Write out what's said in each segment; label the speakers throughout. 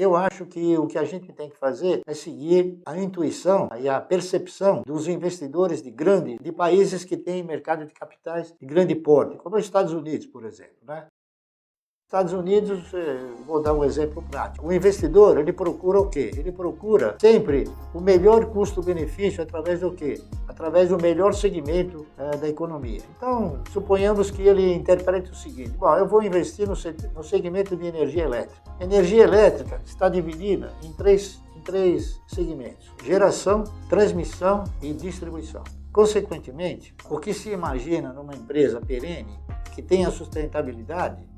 Speaker 1: eu acho que o que a gente tem que fazer é seguir a intuição e a percepção dos investidores de países que têm mercado de capitais de grande porte, como os Estados Unidos, por exemplo, né? Estados Unidos, vou dar um exemplo prático. O investidor, ele procura o quê? Ele procura sempre o melhor custo-benefício através do quê? Através do melhor segmento da economia. Então, suponhamos que ele interprete o seguinte: bom, eu vou investir no segmento de energia elétrica. Energia elétrica está dividida em três segmentos: geração, transmissão e distribuição. Consequentemente, o que se imagina numa empresa perene que tenha sustentabilidade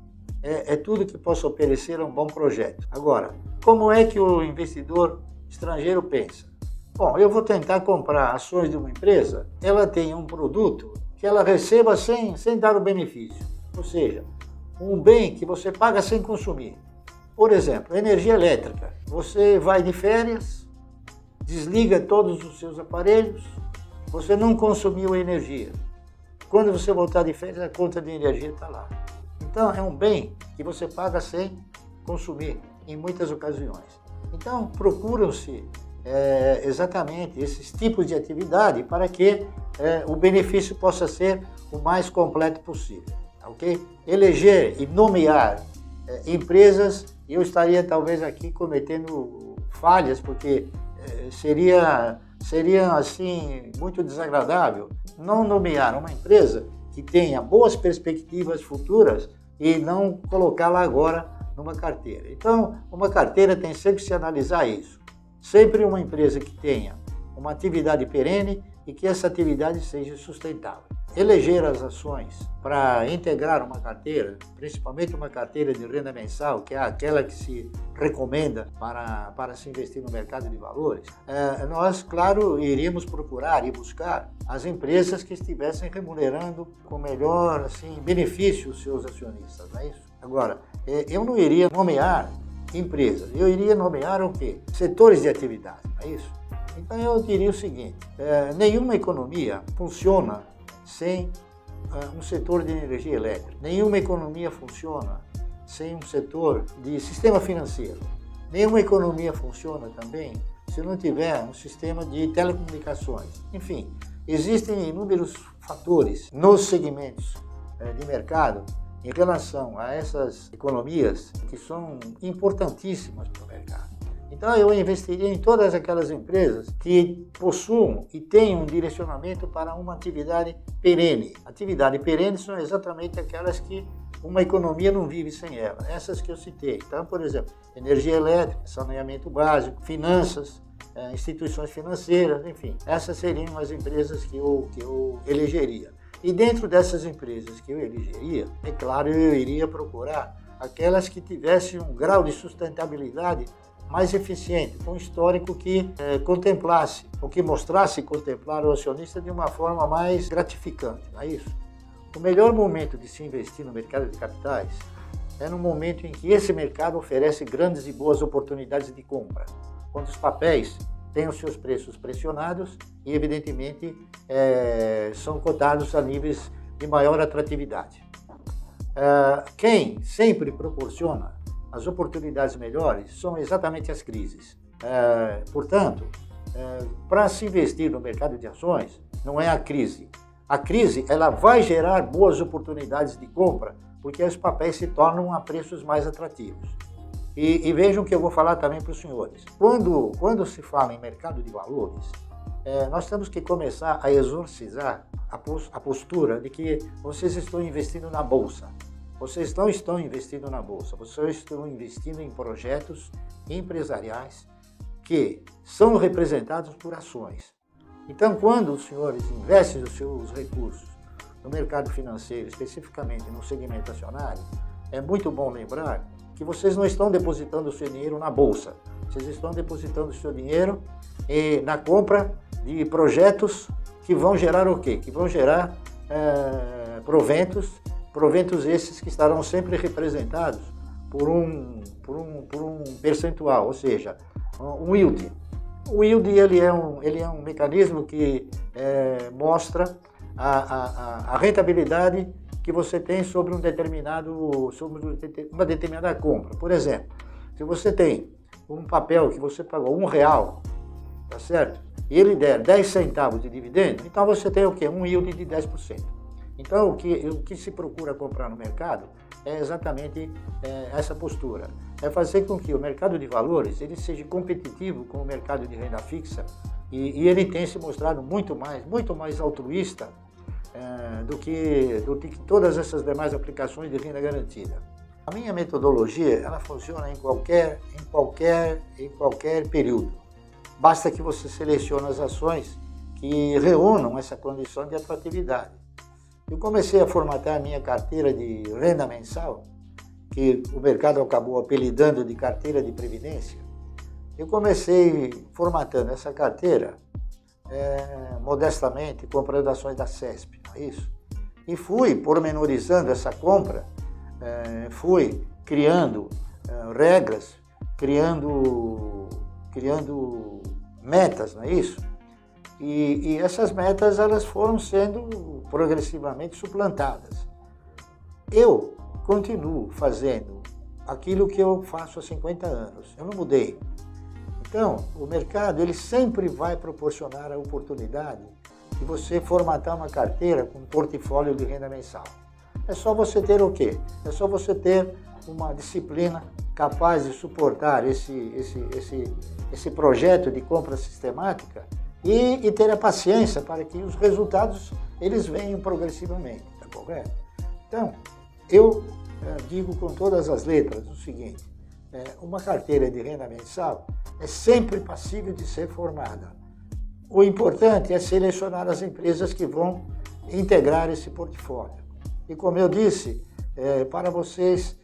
Speaker 1: é tudo que possa oferecer um bom projeto. Agora, como é que o investidor estrangeiro pensa? Bom, eu vou tentar comprar ações de uma empresa, ela tem um produto que ela receba sem dar o benefício. Ou seja, um bem que você paga sem consumir. Por exemplo, energia elétrica. Você vai de férias, desliga todos os seus aparelhos, você não consumiu energia. Quando você voltar de férias, a conta de energia está lá. Então, é um bem que você paga sem consumir, em muitas ocasiões. Então, procuram-se exatamente esses tipos de atividade para que o benefício possa ser o mais completo possível. Ok? Eleger e nomear empresas, eu estaria talvez aqui cometendo falhas, porque seria assim muito desagradável não nomear uma empresa que tenha boas perspectivas futuras e não colocá-la agora numa carteira. Então, uma carteira tem sempre que se analisar isso. Sempre uma empresa que tenha uma atividade perene e que essa atividade seja sustentável. Eleger as ações para integrar uma carteira, principalmente uma carteira de renda mensal, que é aquela que se recomenda para se investir no mercado de valores, nós, claro, iríamos procurar e buscar as empresas que estivessem remunerando com melhor benefício os seus acionistas, não é isso? Agora, eu não iria nomear empresas, eu iria nomear o quê? Setores de atividade, não é isso? Então eu diria o seguinte: nenhuma economia funciona sem um setor de energia elétrica. Nenhuma economia funciona sem um setor de sistema financeiro. Nenhuma economia funciona também se não tiver um sistema de telecomunicações. Enfim, existem inúmeros fatores nos segmentos de mercado em relação a essas economias que são importantíssimas para o mercado. Então, eu investiria em todas aquelas empresas que possuam e tenham um direcionamento para uma atividade perene. Atividade perene são exatamente aquelas que uma economia não vive sem ela. Essas que eu citei. Então, por exemplo, energia elétrica, saneamento básico, finanças, instituições financeiras, enfim. Essas seriam as empresas que eu elegeria. E dentro dessas empresas que eu elegeria, é claro, eu iria procurar aquelas que tivessem um grau de sustentabilidade mais eficiente, com um histórico que contemplasse, ou que mostrasse contemplar o acionista de uma forma mais gratificante, não é isso? O melhor momento de se investir no mercado de capitais é no momento em que esse mercado oferece grandes e boas oportunidades de compra, quando os papéis têm os seus preços pressionados e, evidentemente, são cotados a níveis de maior atratividade. Quem sempre proporciona as oportunidades melhores são exatamente as crises. Portanto, para se investir no mercado de ações, não é a crise. A crise ela vai gerar boas oportunidades de compra, porque os papéis se tornam a preços mais atrativos. E vejam que eu vou falar também para os senhores. Quando se fala em mercado de valores, nós temos que começar a exorcizar a postura de que vocês estão investindo na Bolsa. Vocês não estão investindo na Bolsa, vocês estão investindo em projetos empresariais que são representados por ações. Então, quando os senhores investem os seus recursos no mercado financeiro, especificamente no segmento acionário, é muito bom lembrar que vocês não estão depositando o seu dinheiro na Bolsa, vocês estão depositando o seu dinheiro na compra de projetos que vão gerar o quê? Que vão gerar proventos esses que estarão sempre representados por um percentual, ou seja, um yield. O yield ele é um mecanismo que mostra a rentabilidade que você tem sobre uma determinada compra. Por exemplo, se você tem um papel que você pagou R$1, tá certo? E ele der 10 centavos de dividendo, então você tem o quê? Um yield de 10%. Então, o que se procura comprar no mercado é exatamente essa postura. É fazer com que o mercado de valores ele seja competitivo com o mercado de renda fixa e ele tem se mostrado muito mais altruísta do que todas essas demais aplicações de renda garantida. A minha metodologia ela funciona em qualquer período. Basta que você selecione as ações que reúnam essa condição de atratividade. Eu comecei a formatar a minha carteira de renda mensal, que o mercado acabou apelidando de carteira de previdência. Eu comecei formatando essa carteira modestamente, comprando ações da CESP, não é isso? E fui pormenorizando essa compra, fui criando regras, criando metas, não é isso? E essas metas elas foram sendo progressivamente suplantadas. Eu continuo fazendo aquilo que eu faço há 50 anos, eu não mudei. Então, o mercado ele sempre vai proporcionar a oportunidade de você formatar uma carteira com um portfólio de renda mensal. É só você ter o quê? É só você ter uma disciplina capaz de suportar esse projeto de compra sistemática e ter a paciência para que os resultados eles venham progressivamente, tá correto? Então, eu digo com todas as letras o seguinte, uma carteira de renda mensal é sempre passível de ser formada. O importante é selecionar as empresas que vão integrar esse portfólio. E como eu disse, para vocês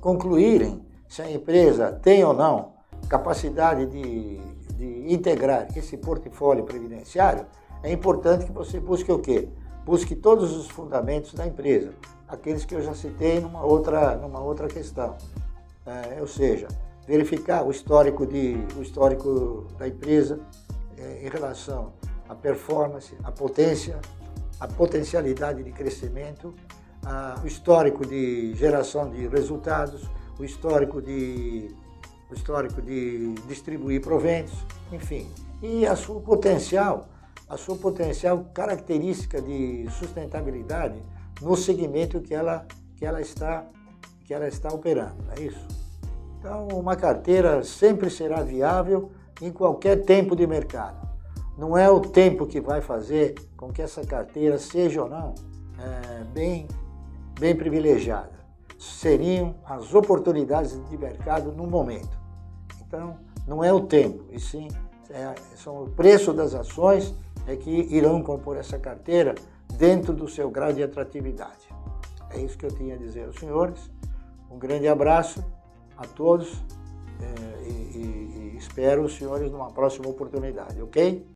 Speaker 1: concluírem se a empresa tem ou não capacidade de integrar esse portfólio previdenciário, é importante que você busque o quê? Busque todos os fundamentos da empresa, aqueles que eu já citei numa outra questão. Ou seja, verificar o histórico da empresa em relação à performance, à potência, à potencialidade de crescimento, o histórico de geração de resultados, o histórico de distribuir proventos, enfim. E a sua potencial característica de sustentabilidade no segmento que ela está operando, não é isso? Então, uma carteira sempre será viável em qualquer tempo de mercado. Não é o tempo que vai fazer com que essa carteira seja ou não bem privilegiada. Seriam as oportunidades de mercado no momento. Então, não é o tempo, e sim são o preço das ações que irão compor essa carteira dentro do seu grau de atratividade. É isso que eu tinha a dizer aos senhores. Um grande abraço a todos e espero os senhores numa próxima oportunidade, ok?